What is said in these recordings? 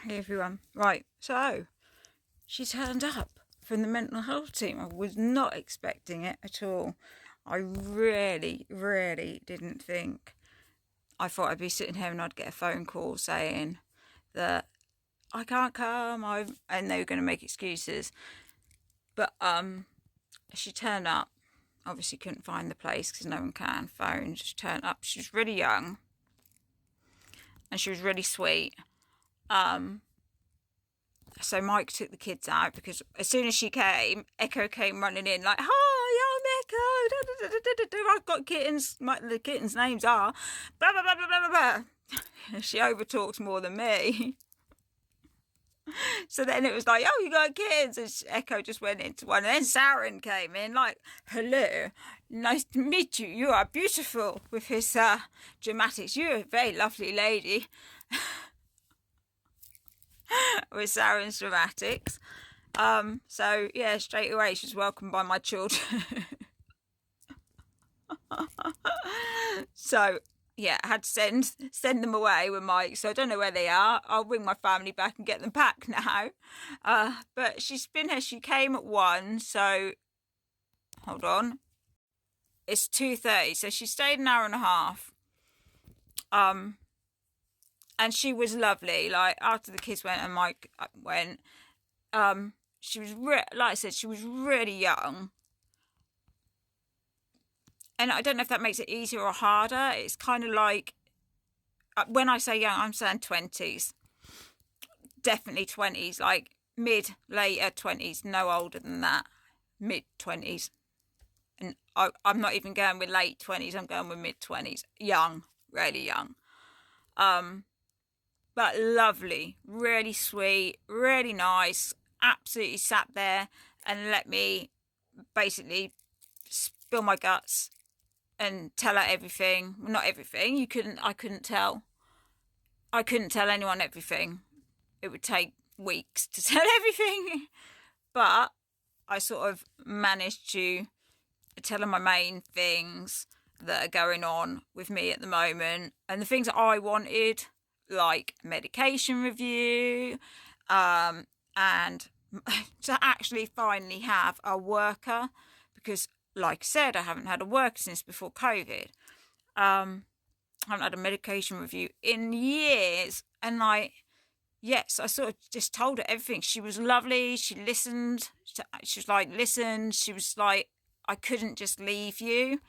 Hey everyone. Right, so she turned up from the mental health team. I was not expecting it at all. I really didn't think. I thought I'd be sitting here and I'd get a phone call saying that I can't come, and they were going to make excuses. But she turned up. Obviously couldn't find the place because no one can phone. Just turned up. She was really young and she was really sweet. So Mike took the kids out because as soon as she came, Echo came running in like, "Hi, I'm Echo. I've got kittens. The kittens' names are blah blah blah blah blah blah." She overtalks more than me. So then it was like, "Oh, you got kids," and Echo just went into one. And then Saren came in like, "Hello, nice to meet you. You are beautiful," with his dramatics. "You're a very lovely lady." With Saren's dramatics. So yeah, straight away she's welcomed by my children. So yeah, I had to send them away with Mike. So I don't know where they are. I'll bring my family back and get them back now. But she's been here. She came at 1. So hold on. It's 2:30. So she stayed an hour and a half. And she was lovely. Like after the kids went and Mike went, she was like I said, she was really young. And I don't know if that makes it easier or harder. It's kind of like when I say young, I'm saying 20s, definitely 20s, like later 20s, no older than that, mid 20s. And I'm not even going with late 20s. I'm going with mid 20s, young, really young. But lovely, really sweet, really nice. Absolutely sat there and let me basically spill my guts and tell her everything. Well, not everything. I couldn't tell. I couldn't tell anyone everything. It would take weeks to tell everything. But I sort of managed to tell her my main things that are going on with me at the moment and the things that I wanted, like medication review, and to actually finally have a worker, because like I said, I haven't had a worker since before COVID. I haven't had a medication review in years, and yes, I sort of just told her everything. She was lovely. She listened. She was like, listen. She was like, I couldn't just leave you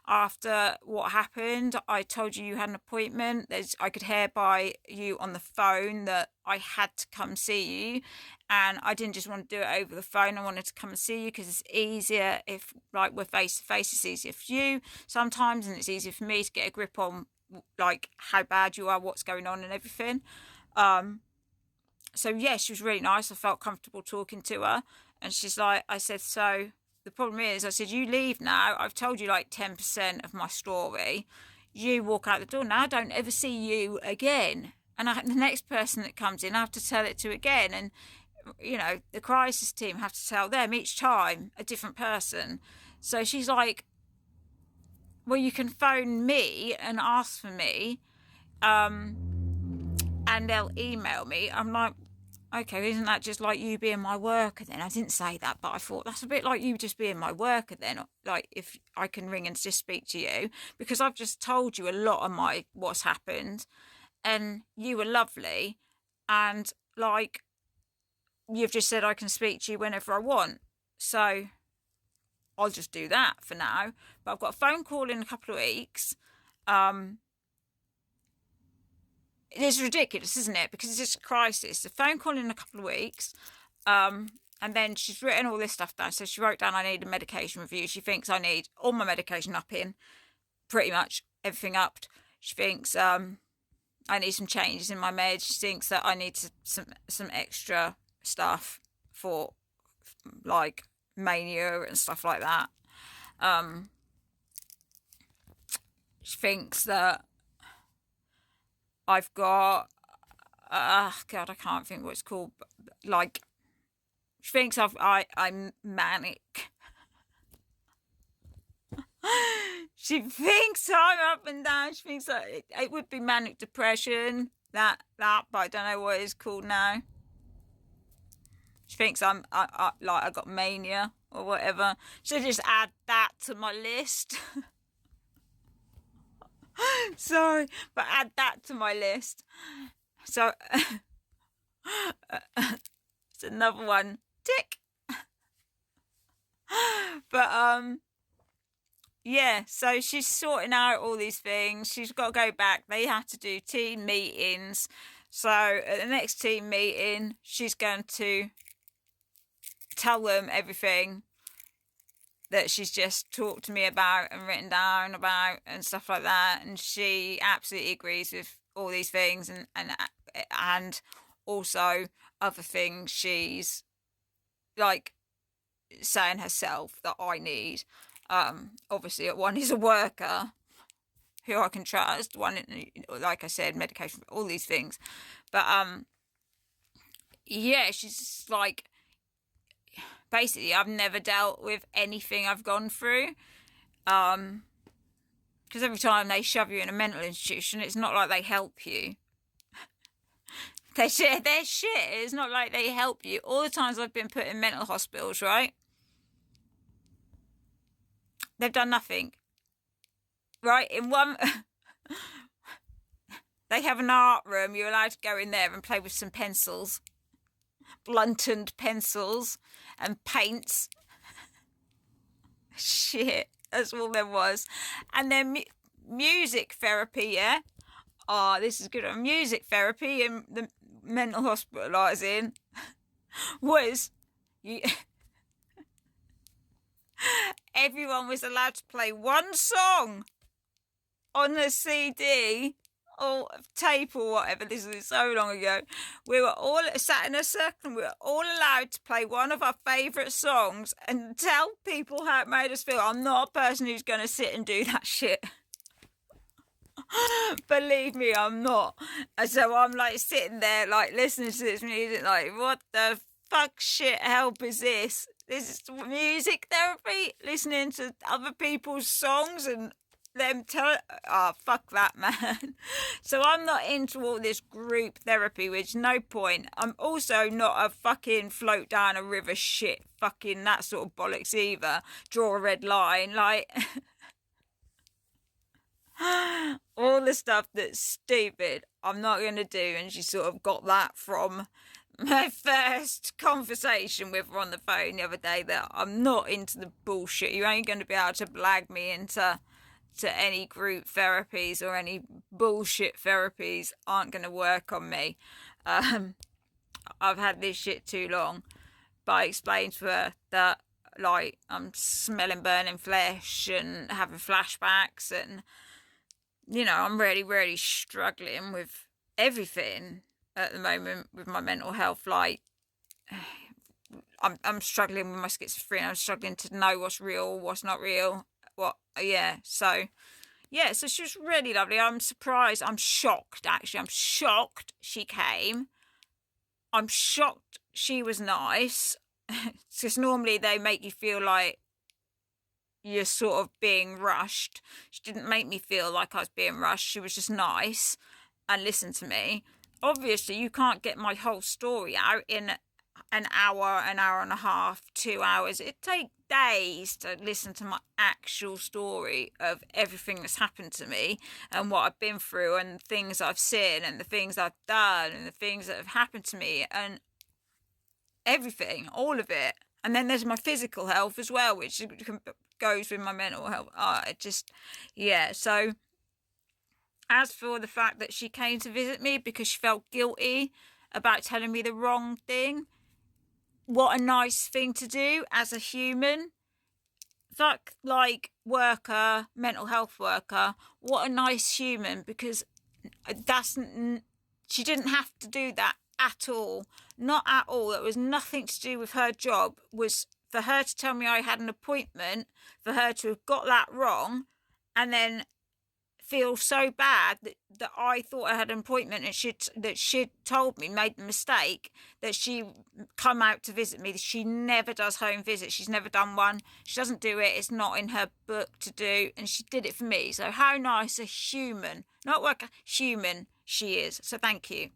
after what happened. I told you had an appointment. I could hear by you on the phone that I had to come see you, and I didn't just want to do it over the phone. I wanted to come and see you because it's easier if, like, we're face to face. It's easier for you sometimes, and it's easier for me to get a grip on like how bad you are, what's going on, and everything. So yeah, she was really nice. I felt comfortable talking to her, and she's like, I said, so the problem is, I said, you leave now. I've told you like 10% of my story. You walk out the door now. I don't ever see you again. And the next person that comes in, I have to tell it to again. And, you know, the crisis team have to tell them each time a different person. So she's like, well, you can phone me and ask for me, and they'll email me. I'm like, okay, isn't that just like you being my worker then? I didn't say that, but I thought that's a bit like you just being my worker then. Like if I can ring and just speak to you, because I've just told you a lot of what's happened, and you were lovely, and like you've just said I can speak to you whenever I want. So I'll just do that for now. But I've got a phone call in a couple of weeks. It's ridiculous, isn't it? Because it's just a crisis. A phone call in a couple of weeks. And then she's written all this stuff down. So she wrote down I need a medication review. She thinks I need all my medication up in, pretty much everything upped. She thinks I need some changes in my meds. She thinks that I need some extra stuff for like mania and stuff like that. She thinks that I've got, God, I can't think what it's called. Like, she thinks I'm manic. She thinks I'm up and down. She thinks that it would be manic depression. That, but I don't know what it's called now. She thinks I got mania or whatever. So just add that to my list. Sorry, but add that to my list. So it's another one. Tick. But yeah, so she's sorting out all these things. She's got to go back. They have to do team meetings. So at the next team meeting, she's going to tell them everything that she's just talked to me about and written down about and stuff like that. And she absolutely agrees with all these things and also other things she's like saying herself that I need. Obviously, one is a worker who I can trust. One, like I said, medication, all these things. But yeah, she's just like, basically, I've never dealt with anything I've gone through. Because every time they shove you in a mental institution, it's not like they help you. They're shit. It's not like they help you. All the times I've been put in mental hospitals, right? They've done nothing. Right? In one... they have an art room. You're allowed to go in there and play with some pencils. Blunted pencils and paints. Shit. That's all there was. And then music therapy, yeah? Oh, this is good. Music therapy in the mental hospital I was in was... everyone was allowed to play one song on the CD or tape or whatever. This was so long ago. We were all sat in a circle and we were all allowed to play one of our favourite songs and tell people how it made us feel. I'm not a person who's going to sit and do that shit. Believe me, I'm not. And so I'm like sitting there like listening to this music like, what the fuck shit help is this? This is music therapy? Listening to other people's songs and them tell... oh, fuck that, man. So I'm not into all this group therapy, which no point. I'm also not a fucking float down a river shit, fucking that sort of bollocks either. Draw a red line, like... all the stuff that's stupid, I'm not going to do. And she sort of got that from my first conversation with her on the phone the other day, that I'm not into the bullshit. You ain't going to be able to blag me into any group therapies or any bullshit therapies. Aren't going to work on me. I've had this shit too long. But I explained to her that like I'm smelling burning flesh and having flashbacks, and you know, I'm really, really struggling with everything at the moment with my mental health. Like, I'm struggling with my schizophrenia. I'm struggling to know what's real, what's not real. So she was really lovely. I'm surprised. I'm shocked, actually. I'm shocked she came. I'm shocked she was nice. Because normally they make you feel like you're sort of being rushed. She didn't make me feel like I was being rushed. She was just nice and listened to me. Obviously, you can't get my whole story out in an hour and a half, 2 hours. It takes days to listen to my actual story of everything that's happened to me and what I've been through and the things I've seen and the things I've done and the things that have happened to me and everything, all of it. And then there's my physical health as well, which goes with my mental health. So as for the fact that she came to visit me because she felt guilty about telling me the wrong thing, what a nice thing to do as a human. Fuck, like, worker, mental health worker, what a nice human, because she didn't have to do that at all. Not at all. It was nothing to do with her job. It was for her to tell me I had an appointment, for her to have got that wrong, and then feel so bad that I thought I had an appointment and she'd told me, made the mistake that she come out to visit me. She never does home visits. She's never done one. She doesn't do it. It's not in her book to do, and she did it for me. So how nice a human, not worker, human she is. So thank you.